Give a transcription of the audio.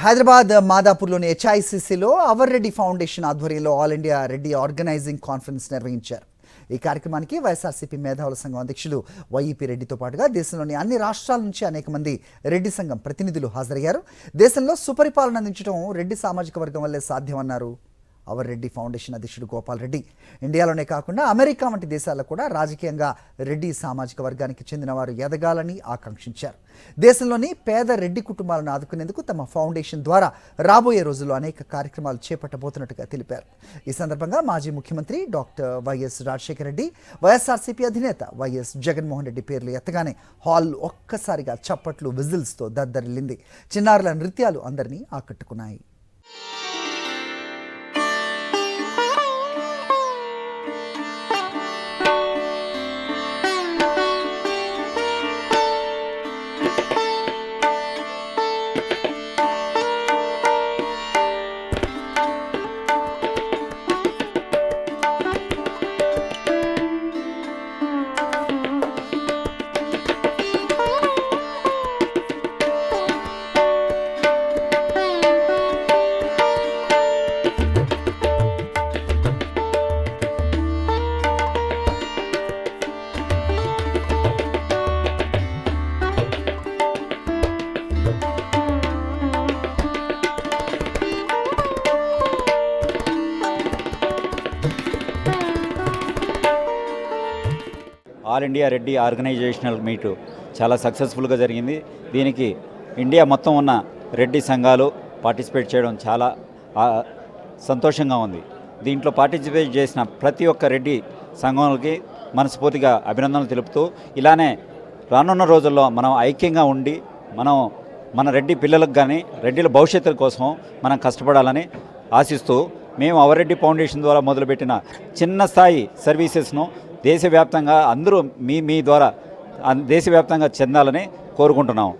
హైదరాబాద్ మాదాపూర్లోని హెచ్ఐసిసిలో our Reddy foundation ఆధ్వర్యంలో all India Reddy organising conference నిర్వహించారు. ఈ కార్యక్రమానికి వైఎస్ఆర్సీపీ మేధావుల సంఘం అధ్యక్షులు వైఈపీ రెడ్డితో పాటుగా దేశంలోని అన్ని రాష్ట్రాల నుంచి అనేక మంది రెడ్డి సంఘం ప్రతినిధులు హాజరయ్యారు. దేశంలో సుపరిపాలన అందించడం రెడ్డి సామాజిక వర్గం వల్లే సాధ్యమన్నారు అవర్ రెడ్డి ఫౌండేషన్ అధ్యక్షుడు గోపాల్ రెడ్డి. ఇండియాలోనే కాకుండా అమెరికా వంటి దేశాల్లో కూడా రాజకీయంగా రెడ్డి సామాజిక వర్గానికి చెందిన వారు ఎదగాలని ఆకాంక్షించారు. దేశంలోని పేద రెడ్డి కుటుంబాలను ఆదుకునేందుకు తమ ఫౌండేషన్ ద్వారా రాబోయే రోజుల్లో అనేక కార్యక్రమాలు చేపట్టబోతున్నట్టుగా తెలిపారు. ఈ సందర్భంగా మాజీ ముఖ్యమంత్రి డాక్టర్ వైఎస్ రాజశేఖర రెడ్డి, వైఎస్ఆర్సీపీ అధినేత వైఎస్ జగన్మోహన్ రెడ్డి పేర్లు ఎత్తగానే హాల్ ఒక్కసారిగా చప్పట్లు, విజిల్స్తో దద్దరిల్లింది. చిన్నారుల నృత్యాలు అందరినీ ఆకట్టుకున్నాయి. All India Reddy organisational meet చాలా సక్సెస్ఫుల్గా జరిగింది. దీనికి ఇండియా మొత్తం ఉన్న రెడ్డి సంఘాలు పార్టిసిపేట్ చేయడం చాలా సంతోషంగా ఉంది. దీంట్లో పార్టిసిపేట్ చేసిన ప్రతి ఒక్క రెడ్డి సంఘాలకి మనస్ఫూర్తిగా అభినందనలు తెలుపుతూ, ఇలానే రానున్న రోజుల్లో మనం ఐక్యంగా ఉండి మన రెడ్డి పిల్లలకు కానీ రెడ్డిల భవిష్యత్తు కోసం మనం కష్టపడాలని ఆశిస్తూ, మేము అవర్ రెడ్డి ఫౌండేషన్ ద్వారా మొదలుపెట్టిన చిన్న స్థాయి సర్వీసెస్ను దేశవ్యాప్తంగా అందరూ మీ ద్వారా దేశవ్యాప్తంగా చెందాలని కోరుకుంటున్నాం.